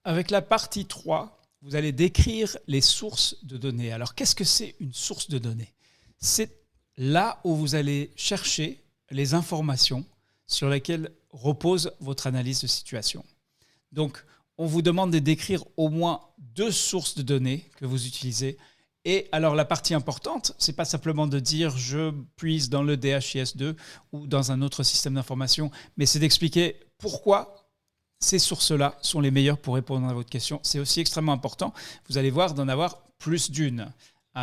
avec la partie 3, vous allez décrire les sources de données. Alors, qu'est-ce que c'est une source de données? C'est là où vous allez chercher les informations sur lesquelles repose votre analyse de situation. Donc, on vous demande de décrire au moins 2 sources de données que vous utilisez. Et alors, la partie importante, ce n'est pas simplement de dire je puise dans le DHIS2 ou dans un autre système d'information, mais c'est d'expliquer pourquoi ces sources-là sont les meilleures pour répondre à votre question. C'est aussi extrêmement important, vous allez voir, d'en avoir plus d'une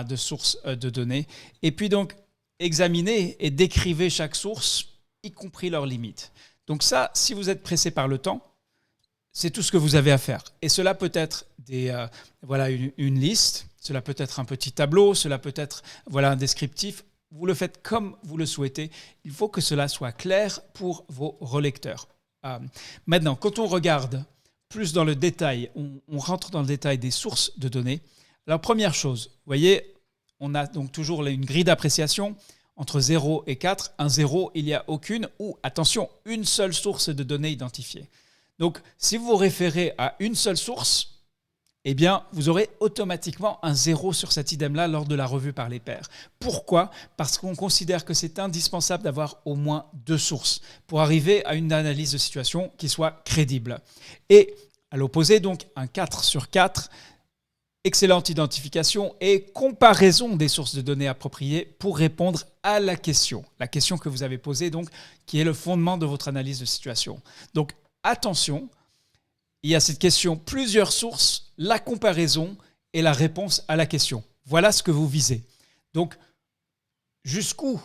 de sources de données. Et puis donc, examinez et décrivez chaque source, y compris leurs limites. Donc ça, si vous êtes pressé par le temps, c'est tout ce que vous avez à faire. Et cela peut être une liste, cela peut être un petit tableau, cela peut être un descriptif. Vous le faites comme vous le souhaitez. Il faut que cela soit clair pour vos relecteurs. Maintenant, quand on regarde plus dans le détail, on rentre dans le détail des sources de données. Alors, première chose, vous voyez, on a donc toujours une grille d'appréciation entre 0 et 4. Un 0, il n'y a aucune ou, attention, une seule source de données identifiée. Donc, si vous vous référez à une seule source, eh bien, vous aurez automatiquement un 0 sur cet idem-là lors de la revue par les pairs. Pourquoi ? Parce qu'on considère que c'est indispensable d'avoir au moins 2 sources pour arriver à une analyse de situation qui soit crédible. Et à l'opposé, donc, un 4 sur 4, excellente identification et comparaison des sources de données appropriées pour répondre à la question que vous avez posée, donc, qui est le fondement de votre analyse de situation. Donc, attention, il y a cette question, plusieurs sources, la comparaison et la réponse à la question. Voilà ce que vous visez. Donc, jusqu'où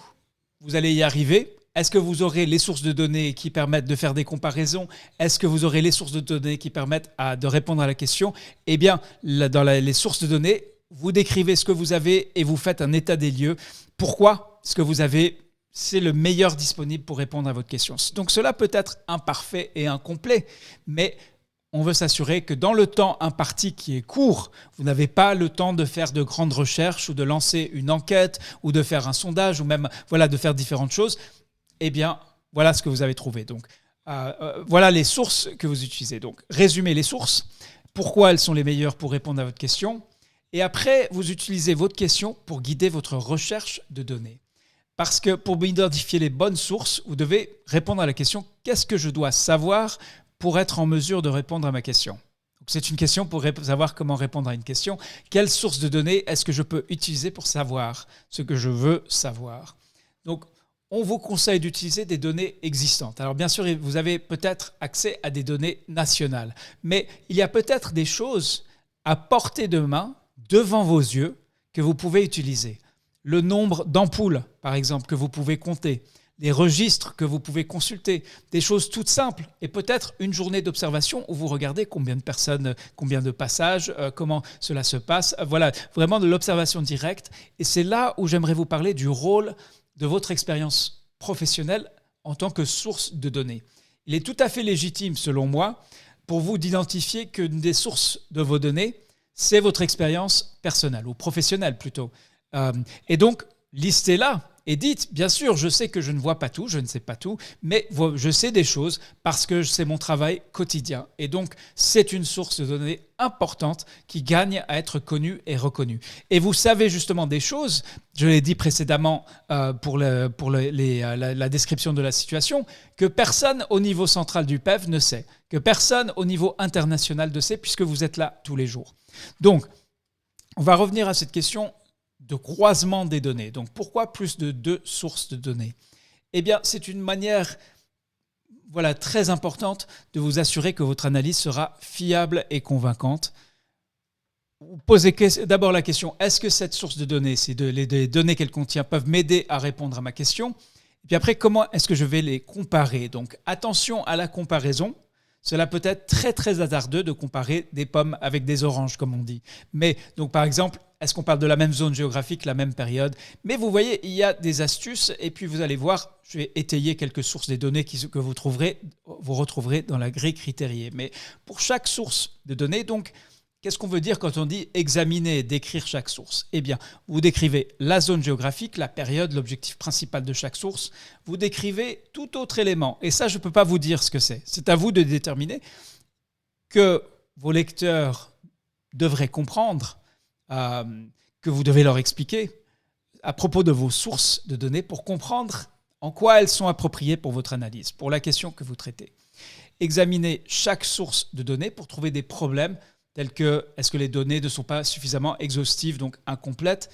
vous allez y arriver? Est-ce que vous aurez les sources de données qui permettent de faire des comparaisons? Est-ce que vous aurez les sources de données qui permettent de répondre à la question? Eh bien, dans les sources de données, vous décrivez ce que vous avez et vous faites un état des lieux. Pourquoi ce que vous avez, c'est le meilleur disponible pour répondre à votre question. Donc, cela peut être imparfait et incomplet, mais on veut s'assurer que dans le temps imparti qui est court, vous n'avez pas le temps de faire de grandes recherches ou de lancer une enquête ou de faire un sondage ou même de faire différentes choses. Eh bien, voilà ce que vous avez trouvé. Donc, voilà les sources que vous utilisez. Donc, résumez les sources, pourquoi elles sont les meilleures pour répondre à votre question. Et après, vous utilisez votre question pour guider votre recherche de données. Parce que pour identifier les bonnes sources, vous devez répondre à la question « Qu'est-ce que je dois savoir pour être en mesure de répondre à ma question ?» Donc, c'est une question pour savoir comment répondre à une question. Quelle source de données est-ce que je peux utiliser pour savoir ce que je veux savoir? Donc, on vous conseille d'utiliser des données existantes. Alors bien sûr, vous avez peut-être accès à des données nationales, mais il y a peut-être des choses à portée de main, devant vos yeux, que vous pouvez utiliser. Le nombre d'ampoules, par exemple, que vous pouvez compter, des registres que vous pouvez consulter, des choses toutes simples, et peut-être une journée d'observation où vous regardez combien de personnes, combien de passages, comment cela se passe. Voilà, vraiment de l'observation directe. Et c'est là où j'aimerais vous parler du rôle de votre expérience professionnelle en tant que source de données. Il est tout à fait légitime, selon moi, pour vous d'identifier qu'une des sources de vos données, c'est votre expérience personnelle, ou professionnelle plutôt. Et donc, listez-la et dites, bien sûr, je sais que je ne vois pas tout, je ne sais pas tout, mais je sais des choses parce que c'est mon travail quotidien. Et donc, c'est une source de données importante qui gagne à être connue et reconnue. Et vous savez justement des choses, je l'ai dit précédemment pour la description de la situation, que personne au niveau central du PEV ne sait, que personne au niveau international ne sait, puisque vous êtes là tous les jours. Donc, on va revenir à cette question de croisement des données. Donc, pourquoi plus de 2 sources de données? Eh bien, c'est une manière très importante de vous assurer que votre analyse sera fiable et convaincante. Vous posez d'abord la question, est-ce que cette source de données, les données qu'elle contient, peuvent m'aider à répondre à ma question? Et puis après, comment est-ce que je vais les comparer? Donc, attention à la comparaison. Cela peut être très, très hasardeux de comparer des pommes avec des oranges, comme on dit. Mais, donc, par exemple, est-ce qu'on parle de la même zone géographique, la même période? Mais vous voyez, il y a des astuces et puis vous allez voir, je vais étayer quelques sources des données que vous retrouverez dans la grille critériée. Mais pour chaque source de données, donc, qu'est-ce qu'on veut dire quand on dit examiner, décrire chaque source? Eh bien, vous décrivez la zone géographique, la période, l'objectif principal de chaque source. Vous décrivez tout autre élément. Et ça, je ne peux pas vous dire ce que c'est. C'est à vous de déterminer que vos lecteurs devraient comprendre, que vous devez leur expliquer à propos de vos sources de données pour comprendre en quoi elles sont appropriées pour votre analyse, pour la question que vous traitez. Examinez chaque source de données pour trouver des problèmes tels que est-ce que les données ne sont pas suffisamment exhaustives, donc incomplètes,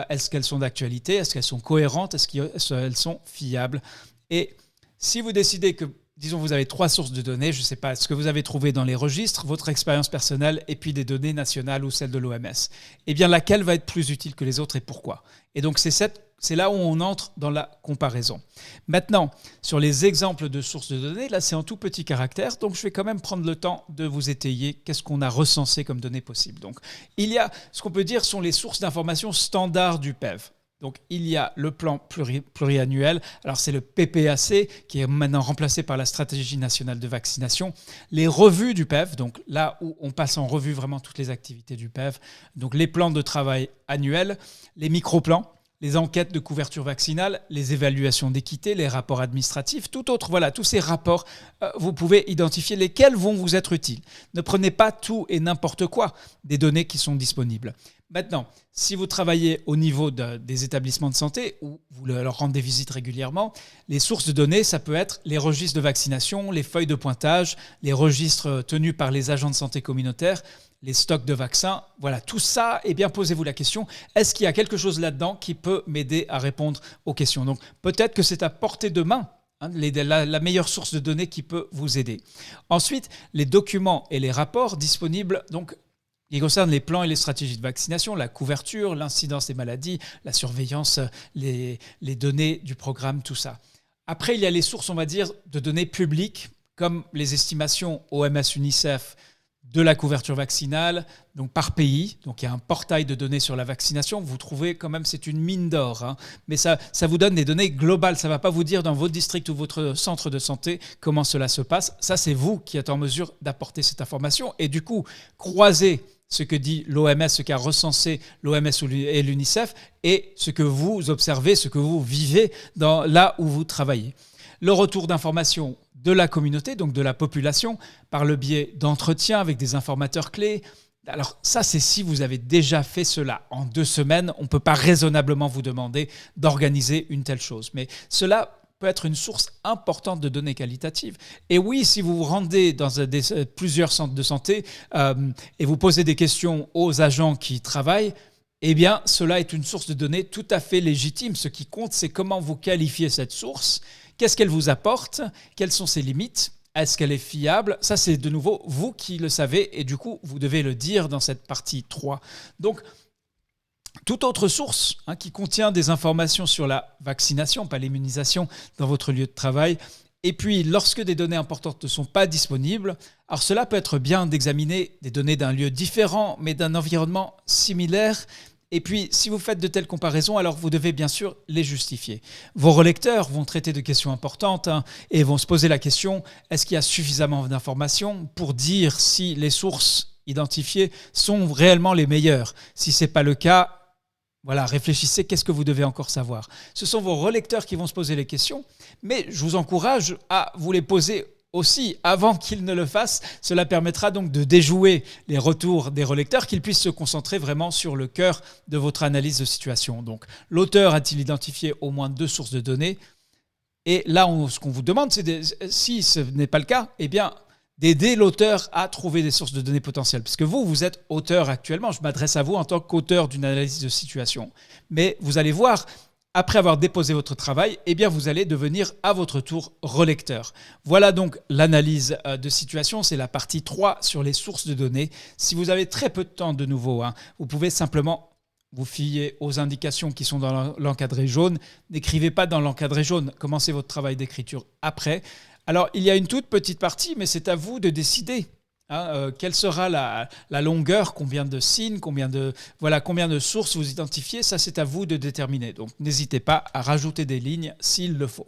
est-ce qu'elles sont d'actualité, est-ce qu'elles sont cohérentes, est-ce qu'elles sont fiables. Et si vous décidez que, disons, vous avez 3 sources de données, je ne sais pas, ce que vous avez trouvé dans les registres, votre expérience personnelle et puis des données nationales ou celles de l'OMS, eh bien laquelle va être plus utile que les autres et pourquoi? Et donc c'est là où on entre dans la comparaison. Maintenant, sur les exemples de sources de données, là c'est en tout petit caractère, donc je vais quand même prendre le temps de vous étayer qu'est-ce qu'on a recensé comme données possibles. Donc il y a ce qu'on peut dire sont les sources d'information standards du PEV. Donc, il y a le plan pluriannuel. Alors, c'est le PPAC qui est maintenant remplacé par la stratégie nationale de vaccination. Les revues du PEV, donc là où on passe en revue vraiment toutes les activités du PEV. Donc, les plans de travail annuels, les micro-plans, les enquêtes de couverture vaccinale, les évaluations d'équité, les rapports administratifs, tout autre, voilà, tous ces rapports, vous pouvez identifier lesquels vont vous être utiles. Ne prenez pas tout et n'importe quoi des données qui sont disponibles. Maintenant, si vous travaillez au niveau des établissements de santé ou vous leur rendez visite régulièrement, les sources de données, ça peut être les registres de vaccination, les feuilles de pointage, les registres tenus par les agents de santé communautaires, les stocks de vaccins. Voilà, tout ça, eh bien, posez-vous la question, est-ce qu'il y a quelque chose là-dedans qui peut m'aider à répondre aux questions? Donc, peut-être que c'est à portée de main, la meilleure source de données qui peut vous aider. Ensuite, les documents et les rapports disponibles, donc, qui concernent les plans et les stratégies de vaccination, la couverture, l'incidence des maladies, la surveillance, les données du programme, tout ça. Après, il y a les sources, on va dire, de données publiques, comme les estimations OMS-UNICEF de la couverture vaccinale, donc par pays. Donc il y a un portail de données sur la vaccination. Vous trouvez quand même, c'est une mine d'or, mais ça vous donne des données globales. Ça ne va pas vous dire dans votre district ou votre centre de santé comment cela se passe. Ça, c'est vous qui êtes en mesure d'apporter cette information. Et du coup, croisez ce que dit l'OMS, ce qu'a recensé l'OMS et l'UNICEF, et ce que vous observez, ce que vous vivez là où vous travaillez. Le retour d'informations de la communauté, donc de la population, par le biais d'entretiens avec des informateurs clés. Alors ça, c'est si vous avez déjà fait cela. En 2 semaines, on ne peut pas raisonnablement vous demander d'organiser une telle chose. Mais cela peut être une source importante de données qualitatives. Et oui, si vous vous rendez dans plusieurs centres de santé et vous posez des questions aux agents qui travaillent, eh bien, cela est une source de données tout à fait légitime. Ce qui compte, c'est comment vous qualifiez cette source. Qu'est-ce qu'elle vous apporte? Quelles sont ses limites? Est-ce qu'elle est fiable? Ça, c'est de nouveau vous qui le savez et du coup, vous devez le dire dans cette partie 3. Donc, toute autre source qui contient des informations sur la vaccination, pas l'immunisation, dans votre lieu de travail. Et puis, lorsque des données importantes ne sont pas disponibles, alors cela peut être bien d'examiner des données d'un lieu différent, mais d'un environnement similaire. Et puis, si vous faites de telles comparaisons, alors vous devez bien sûr les justifier. Vos relecteurs vont traiter de questions importantes et vont se poser la question, est-ce qu'il y a suffisamment d'informations pour dire si les sources identifiées sont réellement les meilleures? Si ce n'est pas le cas, voilà, réfléchissez, qu'est-ce que vous devez encore savoir? Ce sont vos relecteurs qui vont se poser les questions, mais je vous encourage à vous les poser aussi avant qu'ils ne le fassent. Cela permettra donc de déjouer les retours des relecteurs, qu'ils puissent se concentrer vraiment sur le cœur de votre analyse de situation. Donc, l'auteur a-t-il identifié au moins 2 sources de données? Et là, ce qu'on vous demande, c'est si ce n'est pas le cas, eh bien, d'aider l'auteur à trouver des sources de données potentielles. Puisque vous êtes auteur actuellement. Je m'adresse à vous en tant qu'auteur d'une analyse de situation. Mais vous allez voir, après avoir déposé votre travail, eh bien vous allez devenir à votre tour relecteur. Voilà donc l'analyse de situation. C'est la partie 3 sur les sources de données. Si vous avez très peu de temps de nouveau, vous pouvez simplement vous fier aux indications qui sont dans l'encadré jaune. N'écrivez pas dans l'encadré jaune. Commencez votre travail d'écriture après. Alors, il y a une toute petite partie, mais c'est à vous de décider quelle sera la longueur, combien de signes, combien de sources vous identifiez. Ça, c'est à vous de déterminer. Donc, n'hésitez pas à rajouter des lignes s'il le faut.